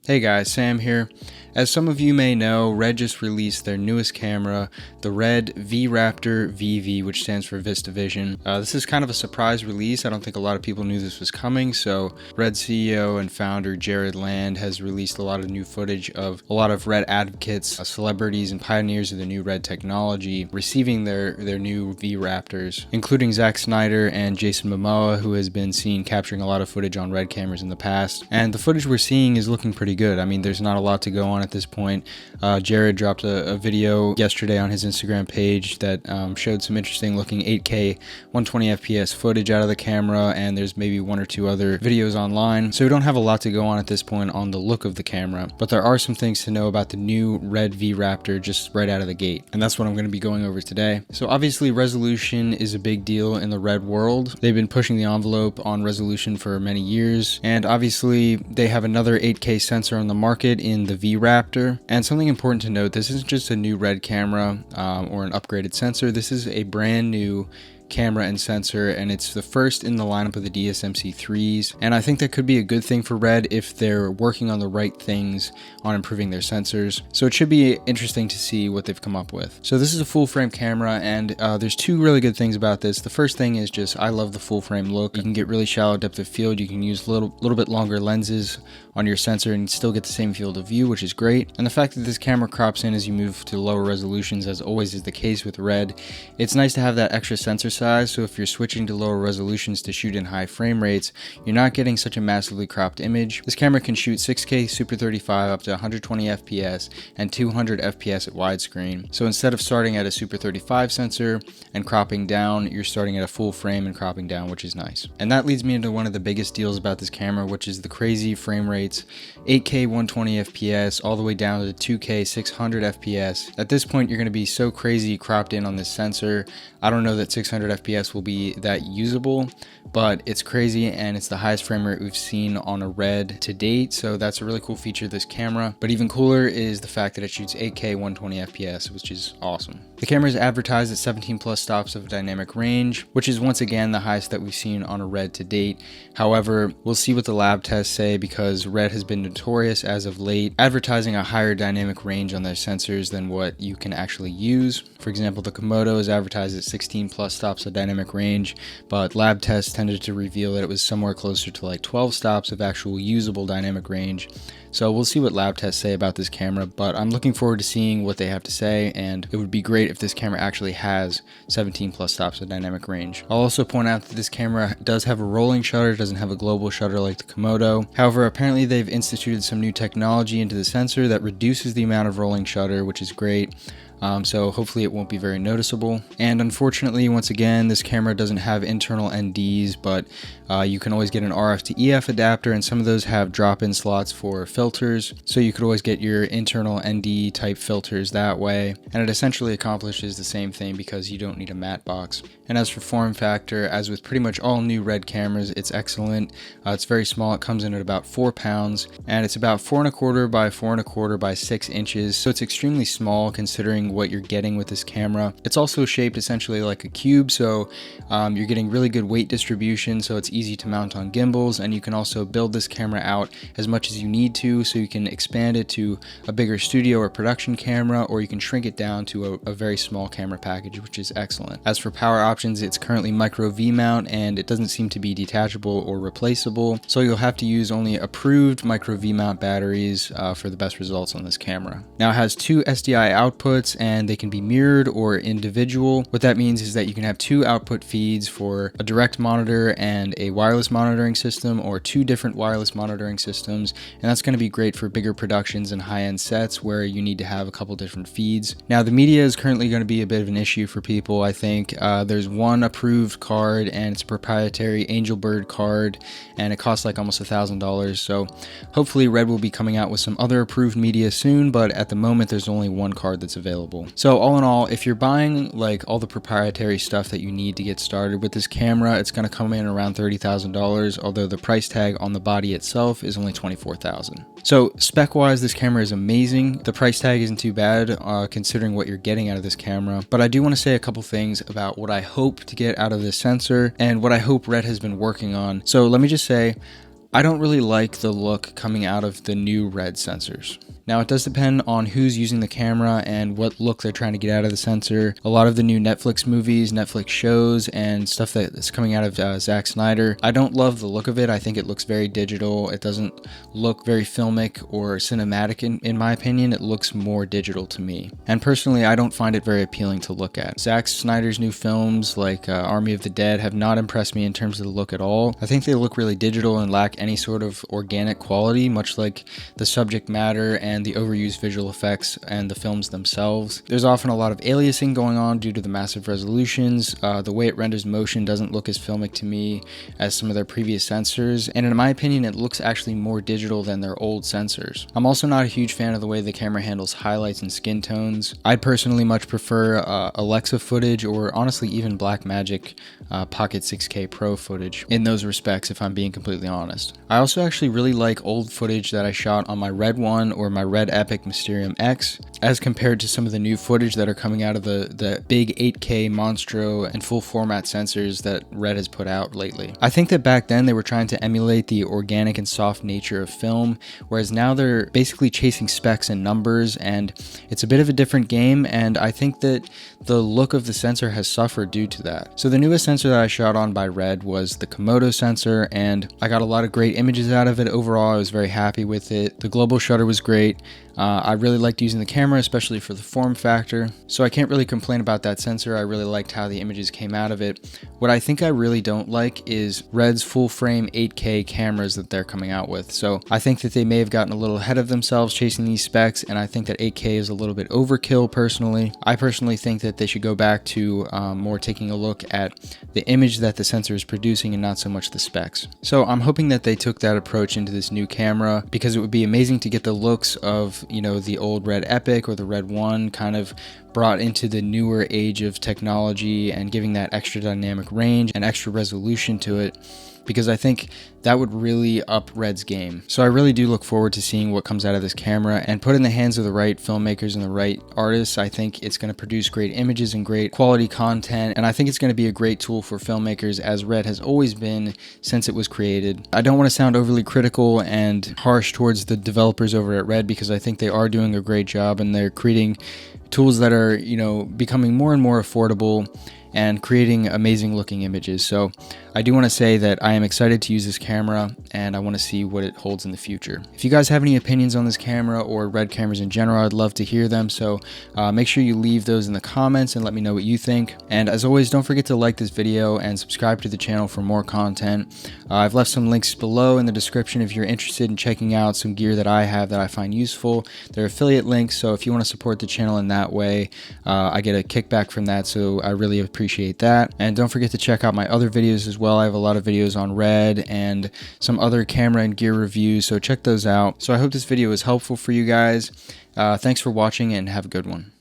Hey guys, Sam here. As some of you may know, RED just released their newest camera, the RED V-Raptor VV, which stands for Vista Vision. This is kind of a surprise release. I don't think a lot of people knew this was coming, so RED CEO and founder Jared Land has released a lot of new footage of a lot of RED advocates, celebrities, and pioneers of the new RED technology receiving their new V-Raptors, including Zack Snyder and Jason Momoa, who has been seen capturing a lot of footage on RED cameras in the past. And the footage we're seeing is looking pretty good. I mean, there's not a lot to go on at this point. Jared dropped a video yesterday on his Instagram page that showed some interesting looking 8K 120 FPS footage out of the camera, and there's maybe one or two other videos online. So we don't have a lot to go on at this point on the look of the camera, but there are some things to know about the new RED V-Raptor just right out of the gate, and that's what I'm going to be going over today. So obviously resolution is a big deal in the RED world. They've been pushing the envelope on resolution for many years, and obviously they have another 8K sensor on the market in the V-Raptor. And something important to note, this isn't just a new RED camera or an upgraded sensor. This is a brand new camera and sensor, and it's the first in the lineup of the DSMC3s, and I think that could be a good thing for RED if they're working on the right things on improving their sensors. So it should be interesting to see what they've come up with. So this is a full frame camera, and there's two really good things about this. The first thing is just I love the full frame look. You can get really shallow depth of field. You can use a little bit longer lenses on your sensor and still get the same field of view, which is great. And the fact that this camera crops in as you move to lower resolutions, as always is the case with RED, it's nice to have that extra sensor size, so if you're switching to lower resolutions to shoot in high frame rates, you're not getting such a massively cropped image. This camera can shoot 6K Super 35 up to 120 FPS and 200 FPS at widescreen. So instead of starting at a Super 35 sensor and cropping down, you're starting at a full frame and cropping down, which is nice. And that leads me into one of the biggest deals about this camera, which is the crazy frame rates, 8K 120 FPS all the way down to 2K 600 FPS. At this point, you're going to be so crazy cropped in on this sensor. I don't know that 600 FPS will be that usable, but it's crazy, and it's the highest frame rate we've seen on a RED to date, so that's a really cool feature of this camera. But even cooler is the fact that it shoots 8K 120 FPS, which is awesome. The camera is advertised at 17 plus stops of dynamic range, which is once again the highest that we've seen on a RED to date. However, we'll see what the lab tests say, because RED has been notorious as of late advertising a higher dynamic range on their sensors than what you can actually use. For example, the Komodo is advertised at 16 plus stops of dynamic range, but lab tests tended to reveal that it was somewhere closer to like 12 stops of actual usable dynamic range. So we'll see what lab tests say about this camera, but I'm looking forward to seeing what they have to say, and it would be great if this camera actually has 17 plus stops of dynamic range. I'll also point out that this camera does have a rolling shutter, it doesn't have a global shutter like the Komodo. However, apparently they've instituted some new technology into the sensor that reduces the amount of rolling shutter, which is great. So hopefully it won't be very noticeable. And unfortunately, once again, this camera doesn't have internal NDs, but you can always get an RF to EF adapter, and some of those have drop-in slots for filters, so you could always get your internal ND type filters that way, and it essentially accomplishes the same thing because you don't need a matte box. And as for form factor, as with pretty much all new RED cameras, it's excellent. It's very small. It comes in at about 4 pounds, and it's about 4¼ by 4¼ by 6 inches, so it's extremely small considering what you're getting with this camera. It's also shaped essentially like a cube, so you're getting really good weight distribution, so it's easy to mount on gimbals, and you can also build this camera out as much as you need to, so you can expand it to a bigger studio or production camera, or you can shrink it down to a very small camera package, which is excellent. As for power options, it's currently micro V mount, and it doesn't seem to be detachable or replaceable, so you'll have to use only approved micro V mount batteries for the best results on this camera. Now it has 2 SDI outputs, and they can be mirrored or individual. What that means is that you can have 2 output feeds for a direct monitor and a wireless monitoring system, or 2 different wireless monitoring systems, and that's going to be great for bigger productions and high-end sets where you need to have a couple different feeds. Now the media is currently going to be a bit of an issue for people. I think there's one approved card, and it's a proprietary Angelbird card, and it costs like almost $1,000, so hopefully RED will be coming out with some other approved media soon, but at the moment there's only one card that's available. So all in all, if you're buying like all the proprietary stuff that you need to get started with this camera, it's going to come in around $30,000, although the price tag on the body itself is only $24,000. So spec-wise, this camera is amazing. The price tag isn't too bad considering what you're getting out of this camera, but I do want to say a couple things about what I hope to get out of this sensor and what I hope RED has been working on. So let me just say, I don't really like the look coming out of the new RED sensors. Now, it does depend on who's using the camera and what look they're trying to get out of the sensor. A lot of the new Netflix movies, Netflix shows, and stuff that's coming out of Zack Snyder, I don't love the look of it. I think it looks very digital. It doesn't look very filmic or cinematic in my opinion. It looks more digital to me. And personally, I don't find it very appealing to look at. Zack Snyder's new films like Army of the Dead have not impressed me in terms of the look at all. I think they look really digital and lack any sort of organic quality, much like the subject matter and the overused visual effects and the films themselves. There's often a lot of aliasing going on due to the massive resolutions. The way it renders motion doesn't look as filmic to me as some of their previous sensors, and in my opinion, it looks actually more digital than their old sensors. I'm also not a huge fan of the way the camera handles highlights and skin tones. I'd personally much prefer Alexa footage, or honestly even Blackmagic Pocket 6K Pro footage in those respects, if I'm being completely honest. I also actually really like old footage that I shot on my RED 1 or my RED Epic Mysterium X, as compared to some of the new footage that are coming out of the big 8K Monstro and full format sensors that RED has put out lately. I think that back then they were trying to emulate the organic and soft nature of film, whereas now they're basically chasing specs and numbers, and it's a bit of a different game, and I think that the look of the sensor has suffered due to that. So the newest sensor that I shot on by RED was the Komodo sensor, and I got a lot of great images out of it. Overall, I was very happy with it. The global shutter was great. I really liked using the camera, especially for the form factor, so I can't really complain about that sensor. I really liked how the images came out of it. What I think I really don't like is RED's full frame 8K cameras that they're coming out with. So I think that they may have gotten a little ahead of themselves chasing these specs, and I think that 8K is a little bit overkill personally. I personally think that they should go back to more taking a look at the image that the sensor is producing and not so much the specs. So I'm hoping that they took that approach into this new camera, because it would be amazing to get the looks of, you know, the old RED Epic or the RED 1 kind of brought into the newer age of technology and giving that extra dynamic range and extra resolution to it, because I think that would really up RED's game. So I really do look forward to seeing what comes out of this camera, and put in the hands of the right filmmakers and the right artists. I think it's going to produce great images and great quality content, and I think it's going to be a great tool for filmmakers, as RED has always been since it was created. I don't want to sound overly critical and harsh towards the developers over at RED, because I think they are doing a great job and they're creating tools that are, you know, becoming more and more affordable and creating amazing looking images. So I do want to say that I am excited to use this camera, and I want to see what it holds in the future. If you guys have any opinions on this camera or RED cameras in general, I'd love to hear them. So make sure you leave those in the comments and let me know what you think. And as always, don't forget to like this video and subscribe to the channel for more content. I've left some links below in the description if you're interested in checking out some gear that I have that I find useful. They're affiliate links, so if you want to support the channel in that way, I get a kickback from that, so I really appreciate that. And don't forget to check out my other videos as well. I have a lot of videos on RED and some other camera and gear reviews, so check those out. So I hope this video was helpful for you guys. Thanks for watching, and have a good one.